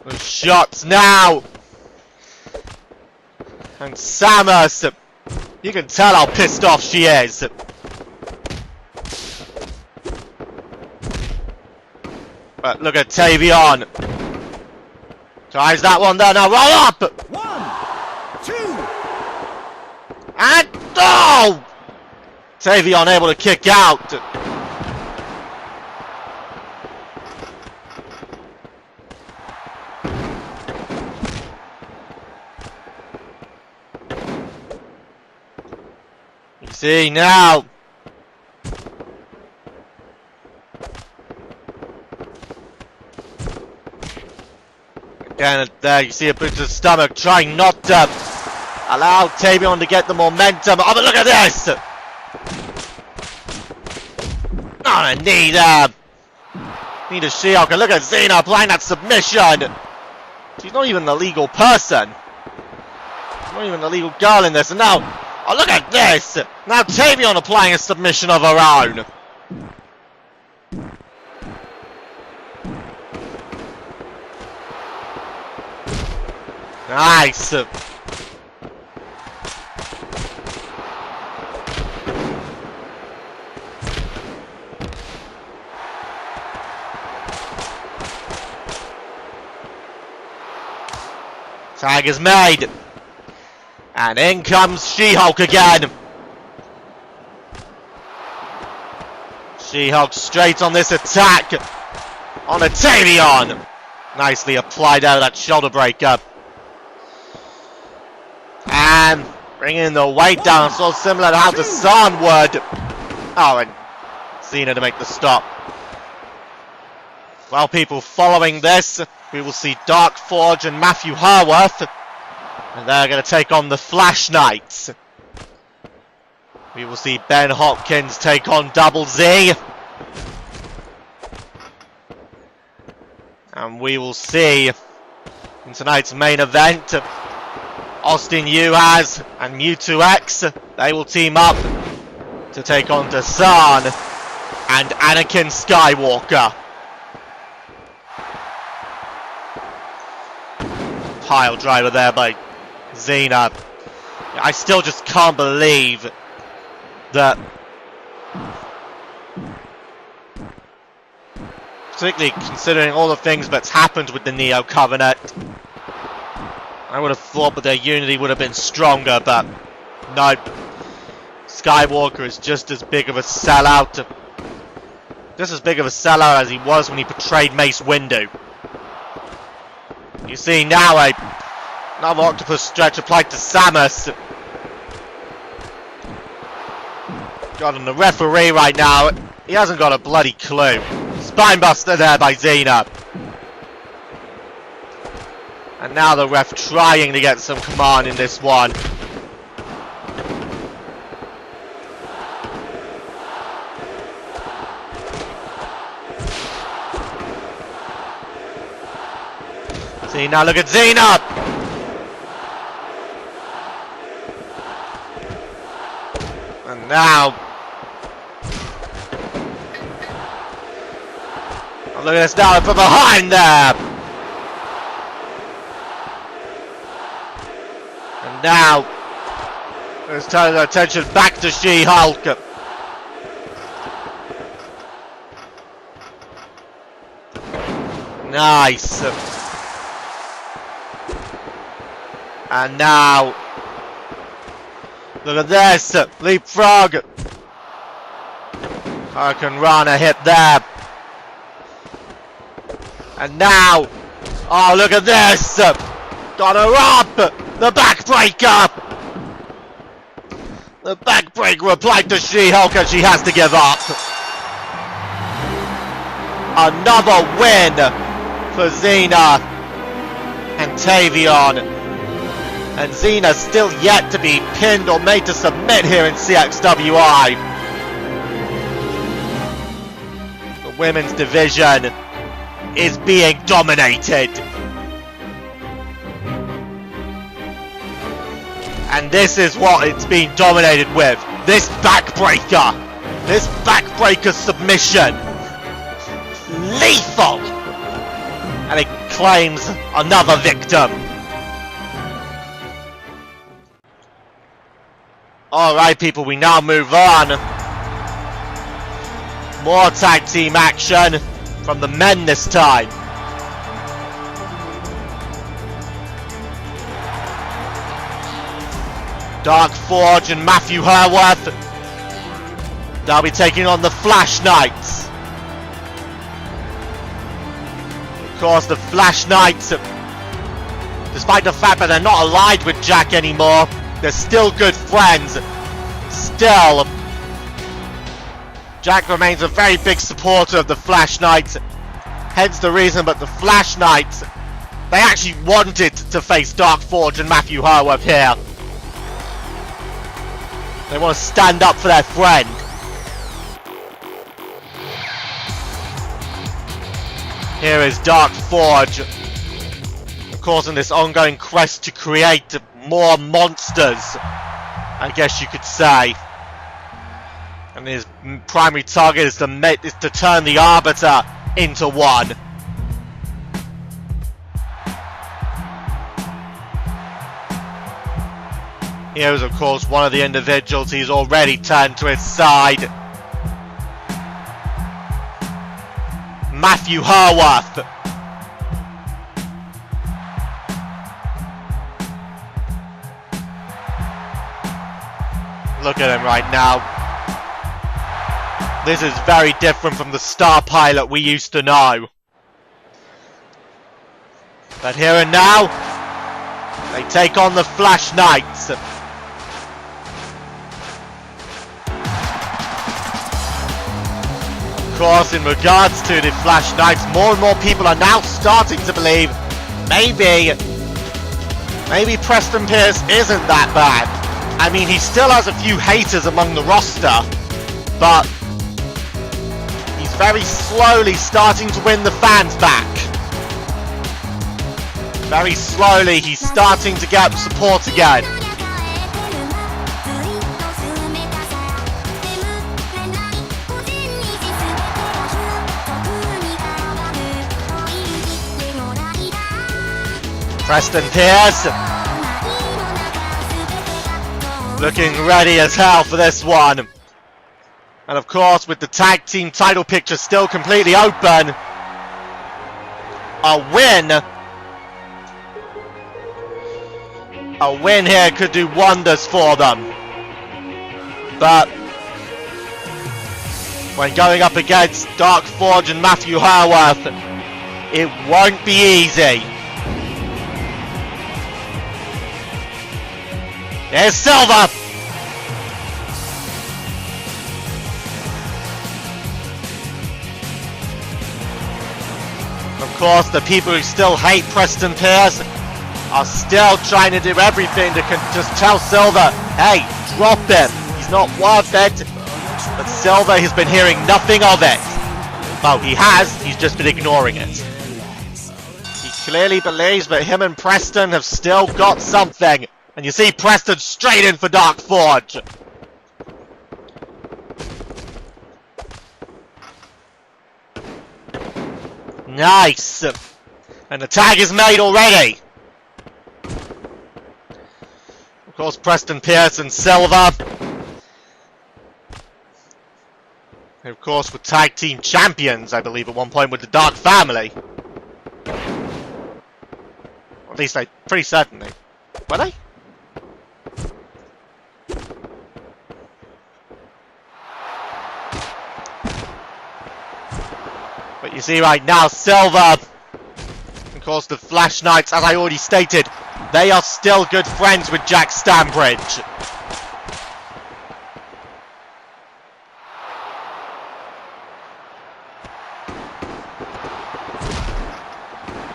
The shots now! And Samus! You can tell how pissed off she is! But look at Tavion! Tries that one there, now roll up! 1, 2! And oh! Tavion able to kick out! You see now! Again, there you see a bit of the stomach trying not to allow Tavion to get the momentum. Oh, but look at this! Oh, need a She-Hulk. And look at Zeena applying that submission. She's not even the legal person. She's not even the legal girl in this. And now, oh, look at this! Now Tavion applying a submission of her own. Nice! Tag is made! And in comes She-Hulk again! She-Hulk straight on this attack! On a Tavion! Nicely applied out of that shoulder breaker. And bringing the weight down, so similar to how Desann would. Oh, and Zeena to make the stop. While people following this, we will see Dark Forge and Matthew Hurworth. And they're going to take on the Flash Knights. We will see Ben Hopkins take on Double Z. And we will see in tonight's main event, Austin Juhasz and Mewtwo X, they will team up to take on Desann and Anakin Skywalker. Pile driver there by Zeena. I still just can't believe that, particularly considering all the things that's happened with the Neo Covenant, I would have thought that their unity would have been stronger, but no. Skywalker is just as big of a sellout. Just as big of a sellout as he was when he betrayed Mace Windu. You see now another octopus stretch applied to Samus. God, and the referee right now, he hasn't got a bloody clue. Spinebuster there by Zeena. And now the ref trying to get some command in this one. See, now look at Zeena! And now... Oh, look at this now from behind there! And now... let's turn our attention back to She-Hulk. Nice. And now, look at this, leapfrog. Hurricane Rana hit there. And now, oh look at this, got her up, the backbreaker. The backbreaker applied to She-Hulk and she has to give up. Another win for Zeena and Tavion. And Zeena still yet to be pinned or made to submit here in CXWI. The women's division is being dominated. And this is what it's being dominated with. This backbreaker. This backbreaker submission. Lethal. And it claims another victim. Alright people, we now move on. More tag team action from the men this time. Dark Forge and Matthew Hurworth. They'll be taking on the Flash Knights. Of course, the Flash Knights, despite the fact that they're not allied with Jack anymore, they're still good friends. Still, Jack remains a very big supporter of the Flash Knights. Hence the reason that the Flash Knights, they actually wanted to face Dark Forge and Matthew Hurworth here. They want to stand up for their friend. Here is Dark Forge, of course, in this ongoing quest to create more monsters, I guess you could say. And his primary target is to turn the Arbiter into one. Here is, of course, one of the individuals he's already turned to his side. Matthew Hurworth. Look at him right now. This is very different from the star pilot we used to know. But here and now, they take on the Flash Knights. Of course, in regards to the Flash Knights, more and more people are now starting to believe maybe Preston Pierce isn't that bad. I mean, he still has a few haters among the roster, but he's very slowly starting to win the fans back. Very slowly, he's starting to get support again. Preston Pierce looking ready as hell for this one. And of course, with the tag team title picture still completely open, a win here could do wonders for them. But when going up against Dark Forge and Matthew Hurworth, it won't be easy. There's Silver! Of course, the people who still hate Preston Pierce are still trying to do everything to just tell Silver, hey, drop him. He's not worth it. But Silver has been hearing nothing of it. Well, he has. He's just been ignoring it. He clearly believes that him and Preston have still got something. And you see Preston straight in for Dark Forge. Nice. And the tag is made already. Of course, Preston Pierce and Silver. And of course, were tag team champions, I believe, at one point with the Dark Family. Or at least, pretty certainly. Were they? But you see right now, Silver, of course the Flash Knights, as I already stated, they are still good friends with Jack Stambridge.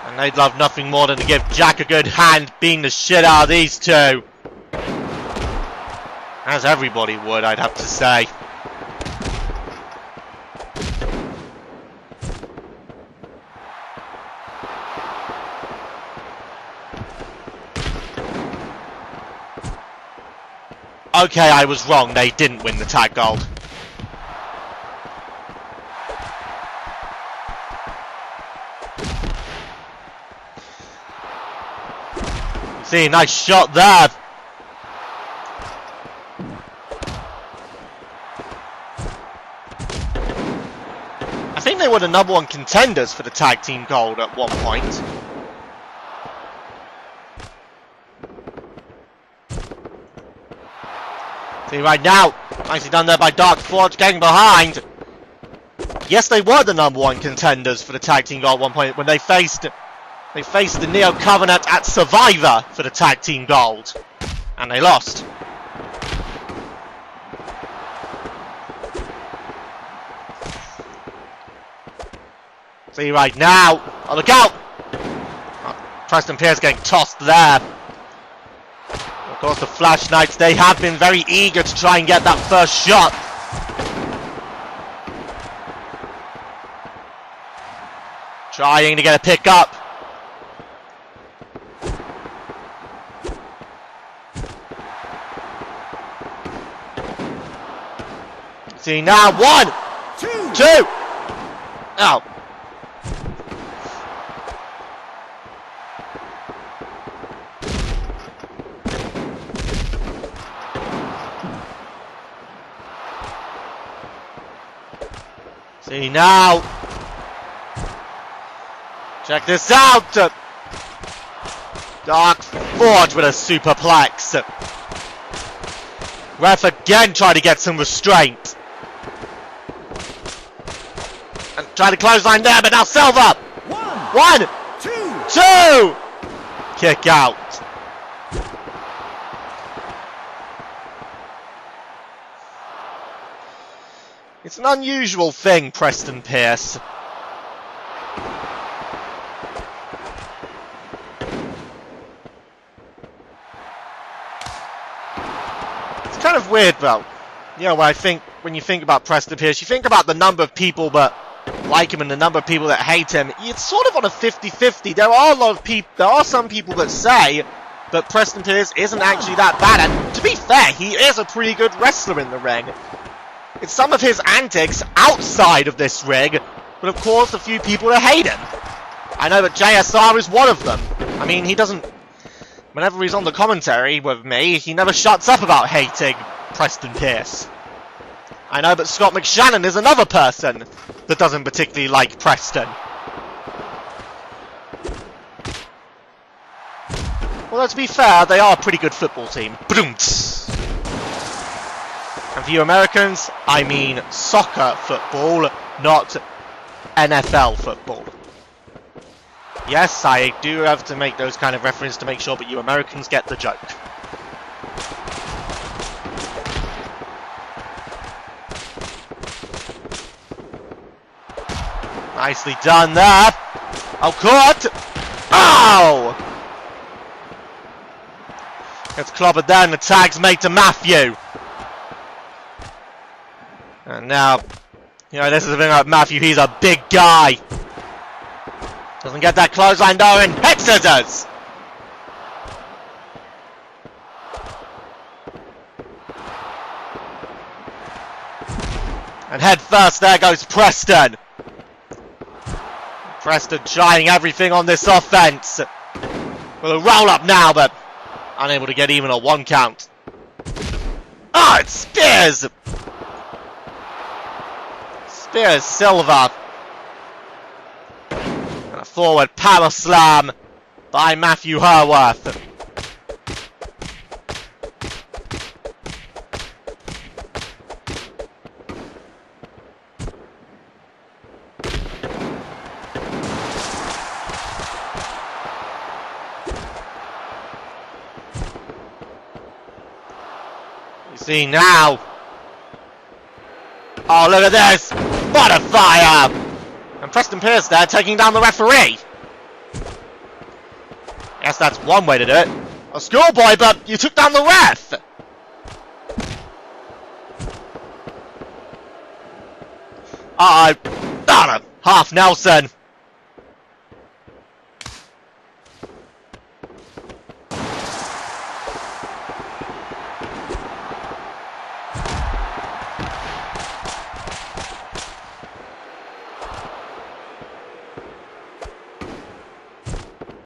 And they'd love nothing more than to give Jack a good hand beating the shit out of these two. As everybody would, I'd have to say. Okay, I was wrong. They didn't win the tag gold. See, nice shot there. I think they were the #1 contenders for the tag team gold at one point. See right now, nicely done there by Dark Forge, getting behind. Yes, they were the #1 contenders for the tag team gold at one point when they faced the Neo Covenant at Survivor for the tag team gold, and they lost. See right now, oh look out! Oh, Preston Pierce getting tossed there. Of course, the Flash Knights, they have been very eager to try and get that first shot. Trying to get a pick up. See now, 1, 2. Oh. See now. Check this out. Dark Forge with a superplex. Ref again trying to get some restraint. And trying to clothesline there, but now Silver. 1, 2. Kick out. It's an unusual thing, Preston Pierce. It's kind of weird, though. You know, when you think about Preston Pierce, you think about the number of people that like him and the number of people that hate him. It's sort of on a 50-50. There are some people that say that Preston Pierce isn't actually that bad, and to be fair, he is a pretty good wrestler in the ring. It's some of his antics outside of this ring, but of course a few people that hate him. I know that JSR is one of them. I mean, he doesn't... Whenever he's on the commentary with me, he never shuts up about hating Preston Pierce. I know that Scott McShannon is another person that doesn't particularly like Preston. Well, let's be fair, they are a pretty good football team. And for you Americans, I mean soccer football, not NFL football. Yes, I do have to make those kind of references to make sure that you Americans get the joke. Nicely done there. Oh, caught! Ow! Gets clobbered there and the tag's made to Matthew. And now, you know, this is the thing about Matthew, he's a big guy. Doesn't get that clothesline though, and head scissors! And head first, there goes Preston. Preston trying everything on this offense. With a roll up now, but unable to get even a 1 count. Oh, it spears! Spears Silver. And a forward power slam by Matthew Hurworth. You see now. Oh, look at this! What a fire! And Preston Pierce there taking down the referee. Yes, that's one way to do it. A schoolboy, but you took down the ref! Uh-oh. Oh, no. Half Nelson.